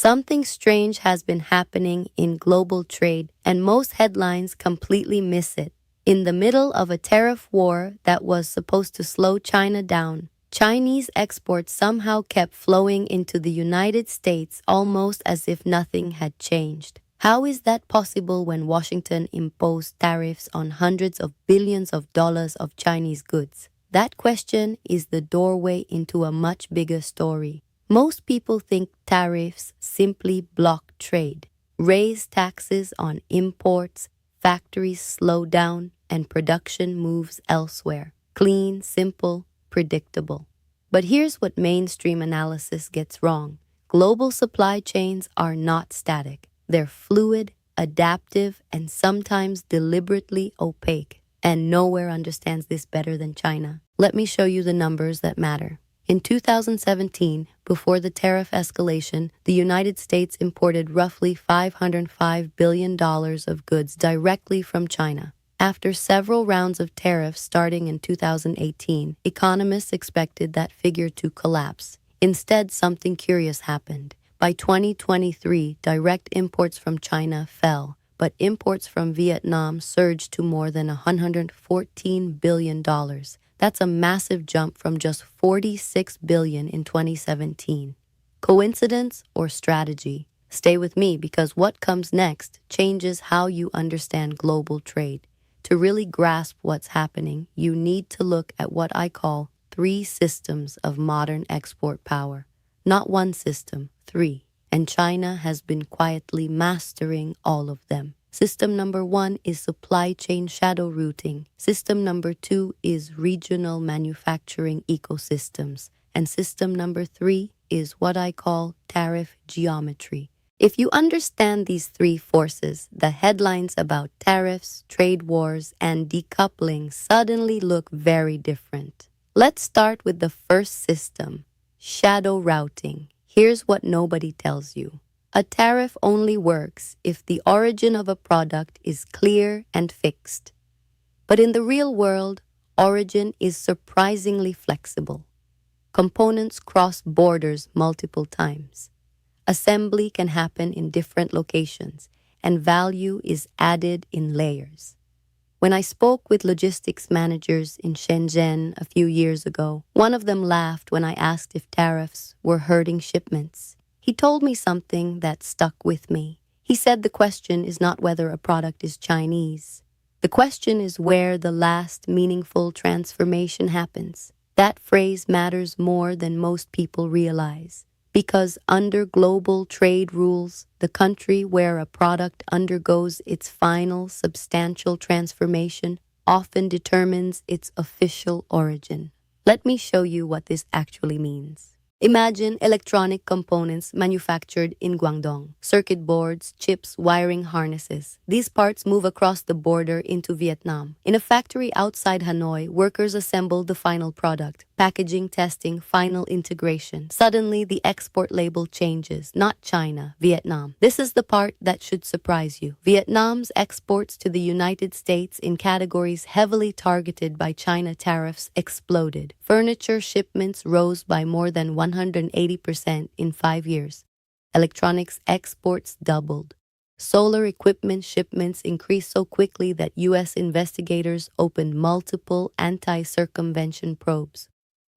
Something strange has been happening in global trade, and most headlines completely miss it. In the middle of a tariff war that was supposed to slow China down, Chinese exports somehow kept flowing into the United States almost as if nothing had changed. How is that possible when Washington imposed tariffs on hundreds of billions of dollars of Chinese goods? That question is the doorway into a much bigger story. Most people think tariffs simply block trade, raise taxes on imports, factories slow down, and production moves elsewhere. Clean, simple, predictable. But here's what mainstream analysis gets wrong. Global supply chains are not static. They're fluid, adaptive, and sometimes deliberately opaque. And nowhere understands this better than China. Let me show you the numbers that matter. In 2017, before the tariff escalation, the United States imported roughly $505 billion of goods directly from China. After several rounds of tariffs starting in 2018, economists expected that figure to collapse. Instead, something curious happened. By 2023, direct imports from China fell, but imports from Vietnam surged to more than $114 billion. That's a massive jump from just $46 billion in 2017. Coincidence or strategy? Stay with me because what comes next changes how you understand global trade. To really grasp what's happening, you need to look at what I call 3 systems of modern export power. Not one system, 3. And China has been quietly mastering all of them. System number 1 is supply chain shadow routing. System number 2 is regional manufacturing ecosystems. And system number 3 is what I call tariff geometry. If you understand these 3 forces, the headlines about tariffs, trade wars, and decoupling suddenly look very different. Let's start with the first system, shadow routing. Here's what nobody tells you. A tariff only works if the origin of a product is clear and fixed. But in the real world, origin is surprisingly flexible. Components cross borders multiple times. Assembly can happen in different locations, and value is added in layers. When I spoke with logistics managers in Shenzhen a few years ago, one of them laughed when I asked if tariffs were hurting shipments. He told me something that stuck with me. He said the question is not whether a product is Chinese. The question is where the last meaningful transformation happens. That phrase matters more than most people realize. Because under global trade rules, the country where a product undergoes its final substantial transformation often determines its official origin. Let me show you what this actually means. Imagine electronic components manufactured in Guangdong. Circuit boards, chips, wiring harnesses. These parts move across the border into Vietnam. In a factory outside Hanoi, workers assemble the final product. Packaging, testing, final integration. Suddenly, the export label changes. Not China, Vietnam. This is the part that should surprise you. Vietnam's exports to the United States in categories heavily targeted by China tariffs exploded. Furniture shipments rose by more than 180% in 5 years. Electronics exports doubled. Solar equipment shipments increased so quickly that U.S. investigators opened multiple anti-circumvention probes.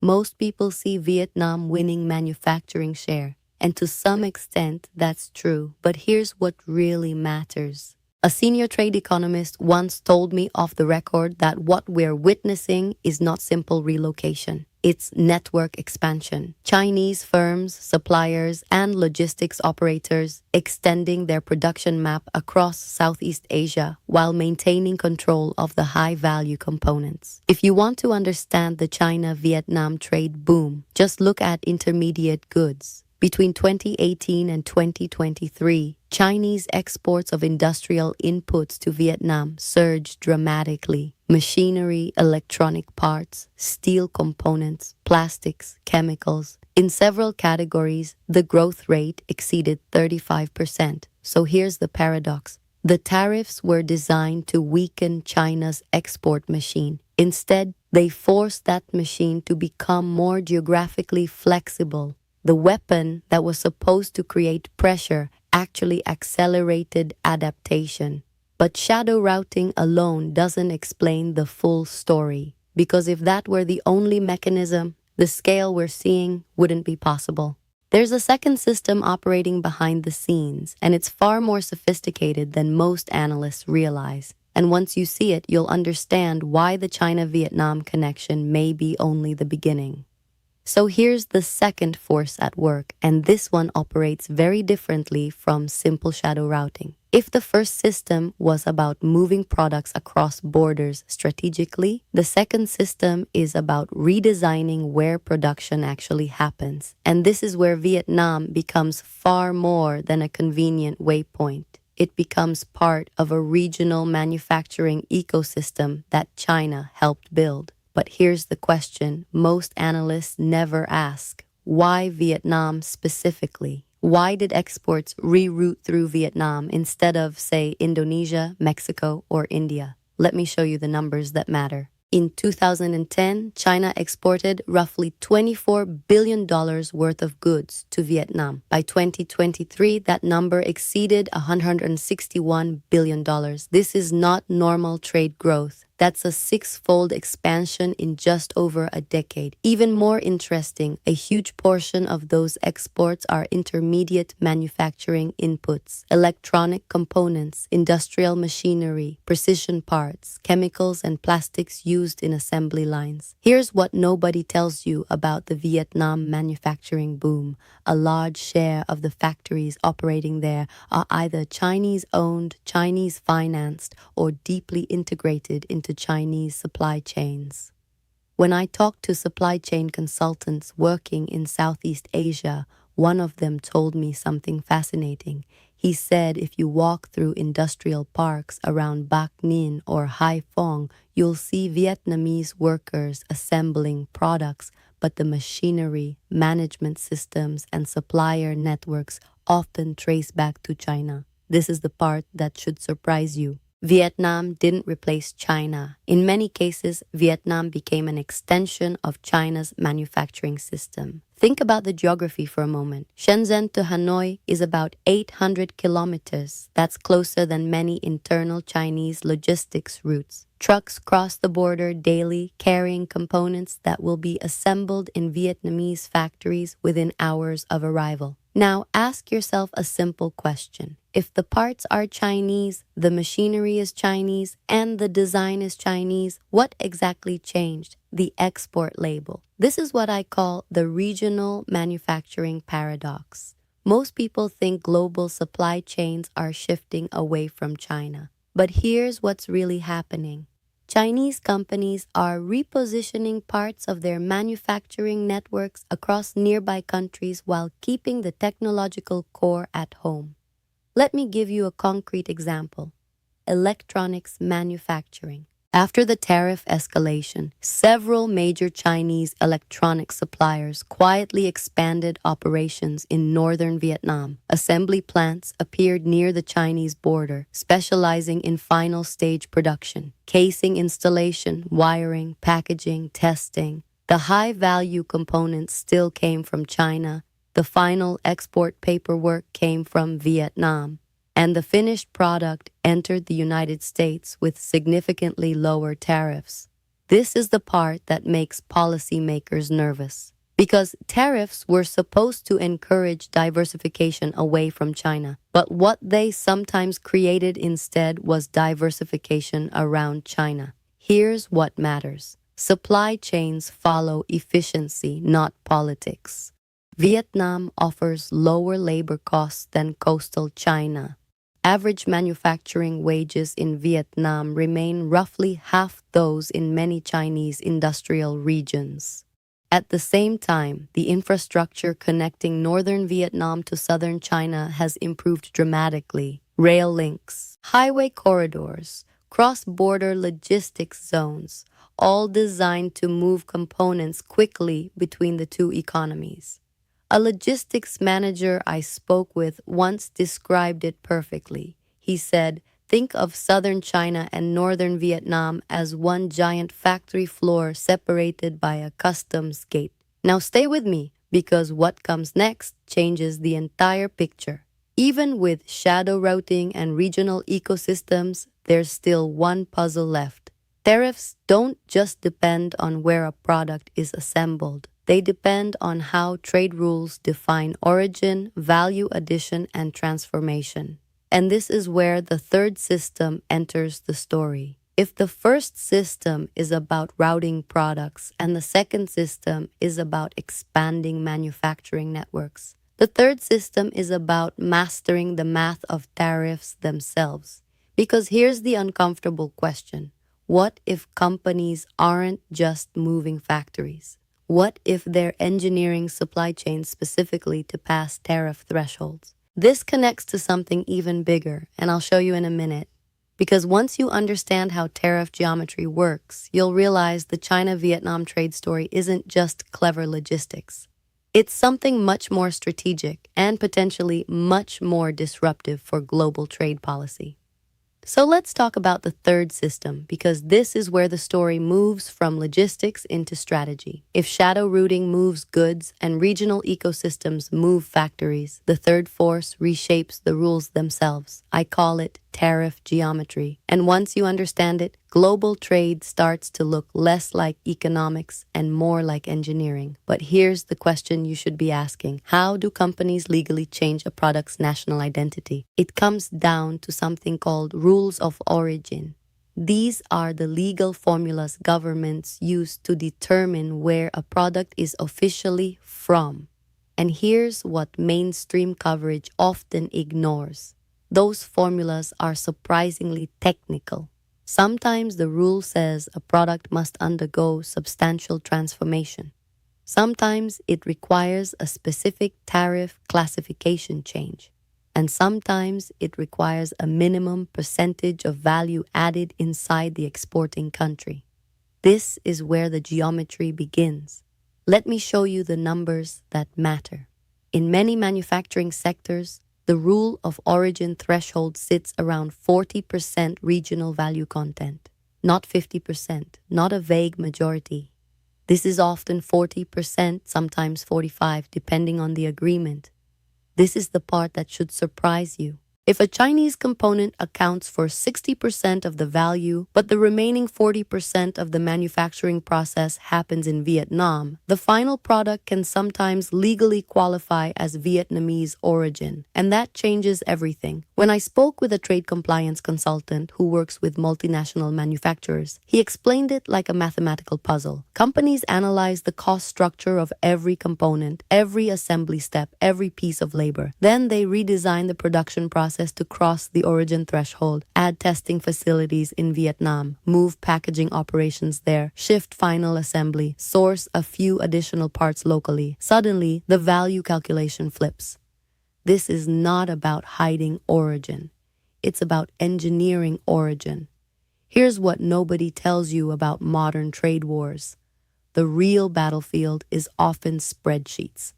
Most people see Vietnam winning manufacturing share, and to some extent that's true. But here's what really matters. A senior trade economist once told me off the record that what we're witnessing is not simple relocation. It's network expansion. Chinese firms, suppliers, and logistics operators extending their production map across Southeast Asia while maintaining control of the high-value components. If you want to understand the China-Vietnam trade boom, just look at intermediate goods. Between 2018 and 2023, Chinese exports of industrial inputs to Vietnam surged dramatically. Machinery, electronic parts, steel components, plastics, chemicals. In several categories, the growth rate exceeded 35%. So here's the paradox. The tariffs were designed to weaken China's export machine. Instead, they forced that machine to become more geographically flexible. The weapon that was supposed to create pressure actually accelerated adaptation. But shadow routing alone doesn't explain the full story, because if that were the only mechanism, the scale we're seeing wouldn't be possible. There's a second system operating behind the scenes, and it's far more sophisticated than most analysts realize. And once you see it, you'll understand why the China-Vietnam connection may be only the beginning. So here's the second force at work, and this one operates very differently from simple shadow routing. If the first system was about moving products across borders strategically, the second system is about redesigning where production actually happens. And this is where Vietnam becomes far more than a convenient waypoint. It becomes part of a regional manufacturing ecosystem that China helped build. But here's the question most analysts never ask. Why Vietnam specifically? Why did exports reroute through Vietnam instead of, say, Indonesia, Mexico, or India? Let me show you the numbers that matter. In 2010, China exported roughly $24 billion worth of goods to Vietnam. By 2023, that number exceeded $161 billion. This is not normal trade growth. That's a six-fold expansion in just over a decade. Even more interesting, a huge portion of those exports are intermediate manufacturing inputs, electronic components, industrial machinery, precision parts, chemicals, and plastics used in assembly lines. Here's what nobody tells you about the Vietnam manufacturing boom. A large share of the factories operating there are either Chinese-owned, Chinese-financed, or deeply integrated into Chinese supply chains. When I talked to supply chain consultants working in Southeast Asia, one of them told me something fascinating. He said if you walk through industrial parks around Bac Ninh or Hai Phong, you'll see Vietnamese workers assembling products, but the machinery, management systems, and supplier networks often trace back to China. This is the part that should surprise you. Vietnam didn't replace China. In many cases, Vietnam became an extension of China's manufacturing system. Think about the geography for a moment. Shenzhen to Hanoi is about 800 kilometers. That's closer than many internal Chinese logistics routes. Trucks cross the border daily, carrying components that will be assembled in Vietnamese factories within hours of arrival. Now, ask yourself a simple question. If the parts are Chinese, the machinery is Chinese, and the design is Chinese, what exactly changed? The export label. This is what I call the regional manufacturing paradox. Most people think global supply chains are shifting away from China. But here's what's really happening. Chinese companies are repositioning parts of their manufacturing networks across nearby countries while keeping the technological core at home. Let me give you a concrete example. Electronics manufacturing. After the tariff escalation, several major Chinese electronics suppliers quietly expanded operations in northern Vietnam. Assembly plants appeared near the Chinese border, specializing in final stage production, casing installation, wiring, packaging, testing. The high-value components still came from China. The final export paperwork came from Vietnam, and the finished product entered the United States with significantly lower tariffs. This is the part that makes policymakers nervous, because tariffs were supposed to encourage diversification away from China, but what they sometimes created instead was diversification around China. Here's what matters. Supply chains follow efficiency, not politics. Vietnam offers lower labor costs than coastal China. Average manufacturing wages in Vietnam remain roughly half those in many Chinese industrial regions. At the same time, the infrastructure connecting northern Vietnam to southern China has improved dramatically. Rail links, highway corridors, cross-border logistics zones, all designed to move components quickly between the two economies. A logistics manager I spoke with once described it perfectly. He said, think of southern China and northern Vietnam as one giant factory floor separated by a customs gate. Now stay with me, because what comes next changes the entire picture. Even with shadow routing and regional ecosystems, there's still one puzzle left. Tariffs don't just depend on where a product is assembled. They depend on how trade rules define origin, value addition, and transformation. And this is where the third system enters the story. If the first system is about routing products and the second system is about expanding manufacturing networks, the third system is about mastering the math of tariffs themselves. Because here's the uncomfortable question. What if companies aren't just moving factories? What if they're engineering supply chains specifically to pass tariff thresholds? This connects to something even bigger, and I'll show you in a minute. Because once you understand how tariff geometry works, you'll realize the China-Vietnam trade story isn't just clever logistics. It's something much more strategic and potentially much more disruptive for global trade policy. So let's talk about the third system, because this is where the story moves from logistics into strategy. If shadow routing moves goods and regional ecosystems move factories, the third force reshapes the rules themselves. I call it tariff geometry. And once you understand it, global trade starts to look less like economics and more like engineering. But here's the question you should be asking. How do companies legally change a product's national identity? It comes down to something called rules of origin. These are the legal formulas governments use to determine where a product is officially from. And here's what mainstream coverage often ignores. Those formulas are surprisingly technical. Sometimes the rule says a product must undergo substantial transformation. Sometimes it requires a specific tariff classification change. And sometimes it requires a minimum percentage of value added inside the exporting country. This is where the geometry begins. Let me show you the numbers that matter. In many manufacturing sectors, the rule of origin threshold sits around 40% regional value content, not 50%, not a vague majority. This is often 40%, sometimes 45%, depending on the agreement. This is the part that should surprise you. If a Chinese component accounts for 60% of the value, but the remaining 40% of the manufacturing process happens in Vietnam, the final product can sometimes legally qualify as Vietnamese origin, and that changes everything. When I spoke with a trade compliance consultant who works with multinational manufacturers, he explained it like a mathematical puzzle. Companies analyze the cost structure of every component, every assembly step, every piece of labor. Then they redesign the production process to cross the origin threshold, add testing facilities in Vietnam, move packaging operations there, shift final assembly, source a few additional parts locally. Suddenly, the value calculation flips. This is not about hiding origin. It's about engineering origin. Here's what nobody tells you about modern trade wars. The real battlefield is often spreadsheets.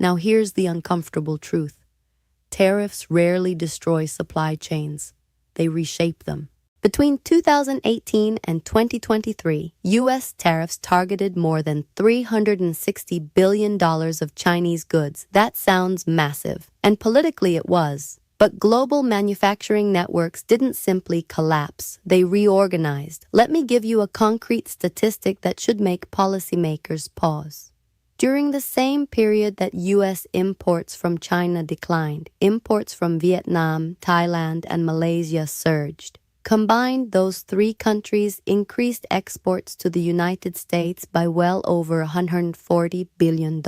Now here's the uncomfortable truth. Tariffs rarely destroy supply chains. They reshape them. Between 2018 and 2023, U.S. tariffs targeted more than $360 billion of Chinese goods. That sounds massive, and politically it was. But global manufacturing networks didn't simply collapse. They reorganized. Let me give you a concrete statistic that should make policymakers pause. During the same period that U.S. imports from China declined, imports from Vietnam, Thailand, and Malaysia surged. Combined, those three countries increased exports to the United States by well over $140 billion.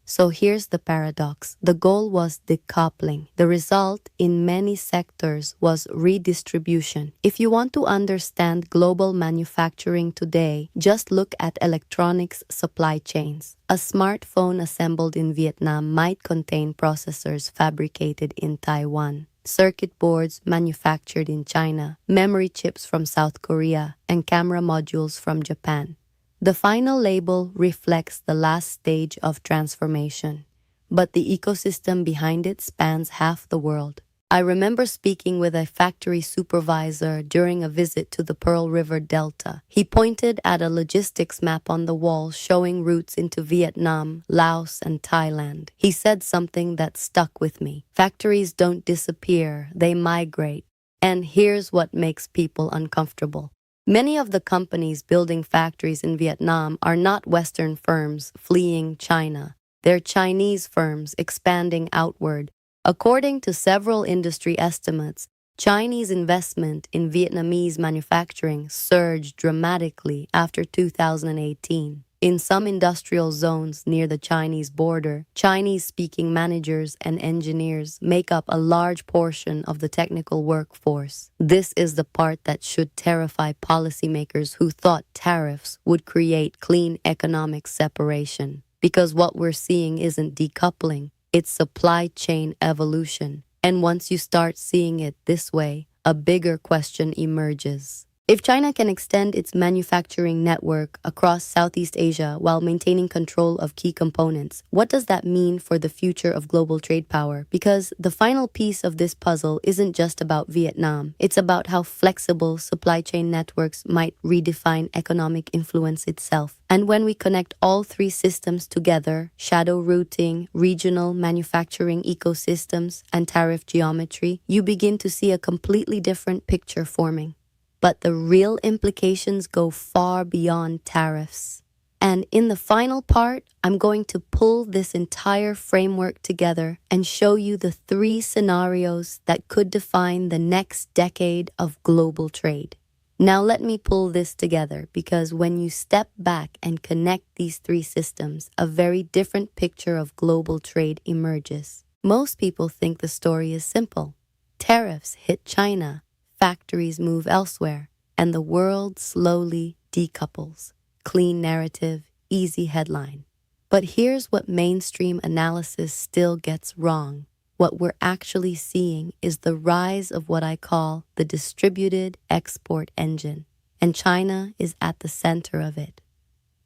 So here's the paradox. The goal was decoupling. The result in many sectors was redistribution. If you want to understand global manufacturing today, just look at electronics supply chains. A smartphone assembled in Vietnam might contain processors fabricated in Taiwan, circuit boards manufactured in China, memory chips from South Korea, and camera modules from Japan. The final label reflects the last stage of transformation, but the ecosystem behind it spans half the world. I remember speaking with a factory supervisor during a visit to the Pearl River Delta. He pointed at a logistics map on the wall showing routes into Vietnam, Laos, and Thailand. He said something that stuck with me. Factories don't disappear, they migrate. And here's what makes people uncomfortable. Many of the companies building factories in Vietnam are not Western firms fleeing China. They're Chinese firms expanding outward. According to several industry estimates, Chinese investment in Vietnamese manufacturing surged dramatically after 2018. In some industrial zones near the Chinese border, Chinese-speaking managers and engineers make up a large portion of the technical workforce. This is the part that should terrify policymakers who thought tariffs would create clean economic separation. Because what we're seeing isn't decoupling. It's supply chain evolution. And once you start seeing it this way, a bigger question emerges. If China can extend its manufacturing network across Southeast Asia while maintaining control of key components, what does that mean for the future of global trade power? Because the final piece of this puzzle isn't just about Vietnam. It's about how flexible supply chain networks might redefine economic influence itself. And when we connect all three systems together, shadow routing, regional manufacturing ecosystems, and tariff geometry, you begin to see a completely different picture forming. But the real implications go far beyond tariffs. And in the final part, I'm going to pull this entire framework together and show you the three scenarios that could define the next decade of global trade. Now let me pull this together because when you step back and connect these three systems, a very different picture of global trade emerges. Most people think the story is simple. Tariffs hit China. Factories move elsewhere, and the world slowly decouples. Clean narrative, easy headline. But here's what mainstream analysis still gets wrong. What we're actually seeing is the rise of what I call the distributed export engine, and China is at the center of it.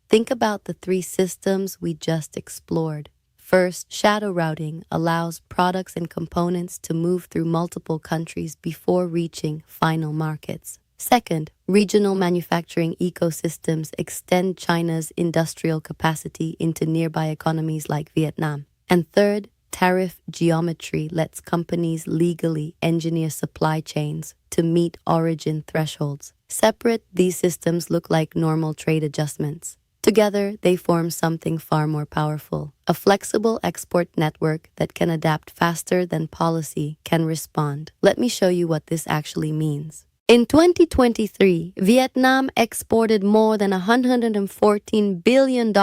Think about the three systems we just explored. First, shadow routing allows products and components to move through multiple countries before reaching final markets. Second, regional manufacturing ecosystems extend China's industrial capacity into nearby economies like Vietnam. And third, tariff geometry lets companies legally engineer supply chains to meet origin thresholds. Separate, these systems look like normal trade adjustments. Together, they form something far more powerful, a flexible export network that can adapt faster than policy can respond. Let me show you what this actually means. In 2023, Vietnam exported more than $114 billion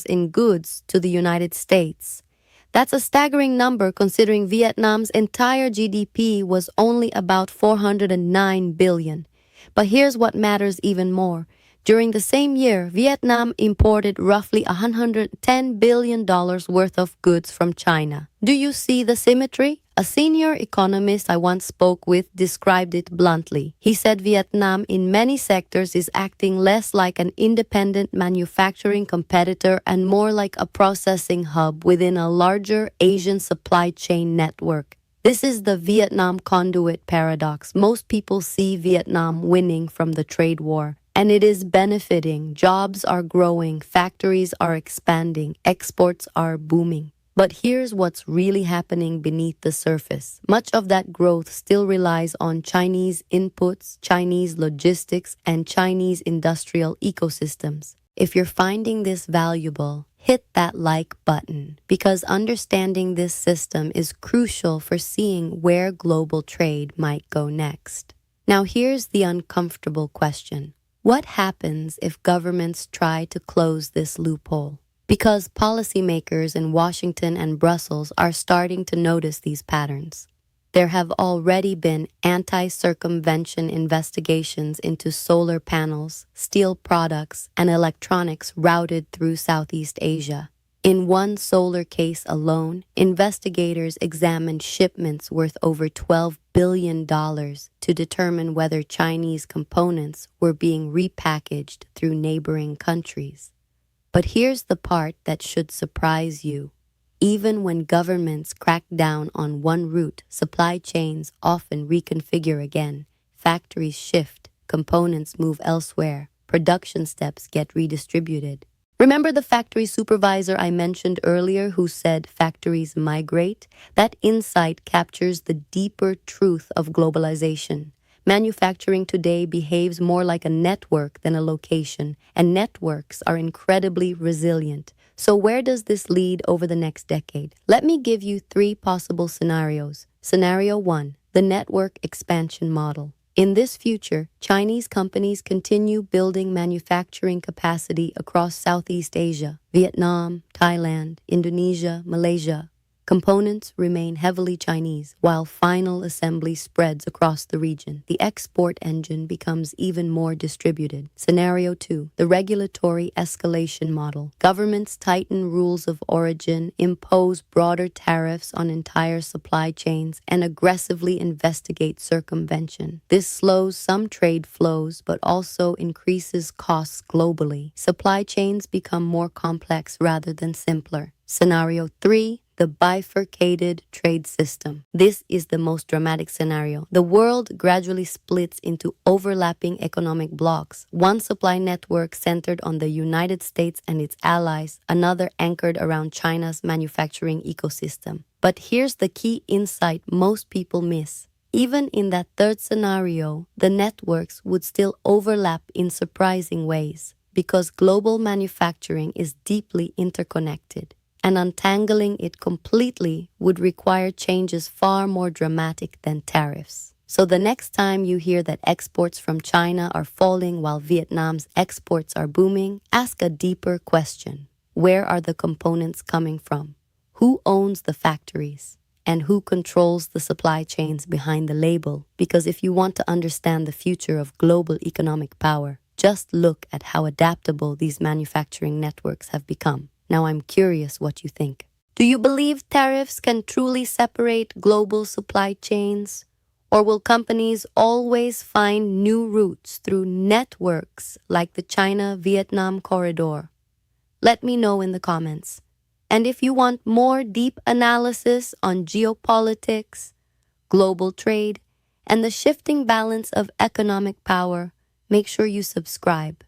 in goods to the United States. That's a staggering number considering Vietnam's entire GDP was only about $409 billion. But here's what matters even more. During the same year, Vietnam imported roughly $110 billion worth of goods from China. Do you see the symmetry? A senior economist I once spoke with described it bluntly. He said Vietnam in many sectors is acting less like an independent manufacturing competitor and more like a processing hub within a larger Asian supply chain network. This is the Vietnam conduit paradox. Most people see Vietnam winning from the trade war. And it is benefiting. Jobs are growing, factories are expanding, exports are booming. But here's what's really happening beneath the surface. Much of that growth still relies on Chinese inputs, Chinese logistics, and Chinese industrial ecosystems. If you're finding this valuable, hit that like button because understanding this system is crucial for seeing where global trade might go next. Now here's the uncomfortable question. What happens if governments try to close this loophole? Because policymakers in Washington and Brussels are starting to notice these patterns. There have already been anti-circumvention investigations into solar panels, steel products, and electronics routed through Southeast Asia. In one solar case alone, investigators examined shipments worth over $12 billion to determine whether Chinese components were being repackaged through neighboring countries. But here's the part that should surprise you. Even when governments crack down on one route, supply chains often reconfigure again. Factories shift, components move elsewhere, production steps get redistributed. Remember the factory supervisor I mentioned earlier who said factories migrate? That insight captures the deeper truth of globalization. Manufacturing today behaves more like a network than a location, and networks are incredibly resilient. So where does this lead over the next decade? Let me give you three possible scenarios. Scenario 1, the network expansion model. In this future, Chinese companies continue building manufacturing capacity across Southeast Asia, Vietnam, Thailand, Indonesia, Malaysia. Components remain heavily Chinese, while final assembly spreads across the region. The export engine becomes even more distributed. Scenario 2, the regulatory escalation model. Governments tighten rules of origin, impose broader tariffs on entire supply chains, and aggressively investigate circumvention. This slows some trade flows, but also increases costs globally. Supply chains become more complex rather than simpler. Scenario 3, the bifurcated trade system. This is the most dramatic scenario. The world gradually splits into overlapping economic blocks. One supply network centered on the United States and its allies, another anchored around China's manufacturing ecosystem. But here's the key insight most people miss. Even in that third scenario, the networks would still overlap in surprising ways because global manufacturing is deeply interconnected, and untangling it completely would require changes far more dramatic than tariffs. So the next time you hear that exports from China are falling while Vietnam's exports are booming, ask a deeper question. Where are the components coming from? Who owns the factories? And who controls the supply chains behind the label? Because if you want to understand the future of global economic power, just look at how adaptable these manufacturing networks have become. Now I'm curious what you think. Do you believe tariffs can truly separate global supply chains? Or will companies always find new routes through networks like the China-Vietnam corridor? Let me know in the comments. And if you want more deep analysis on geopolitics, global trade, and the shifting balance of economic power, make sure you subscribe.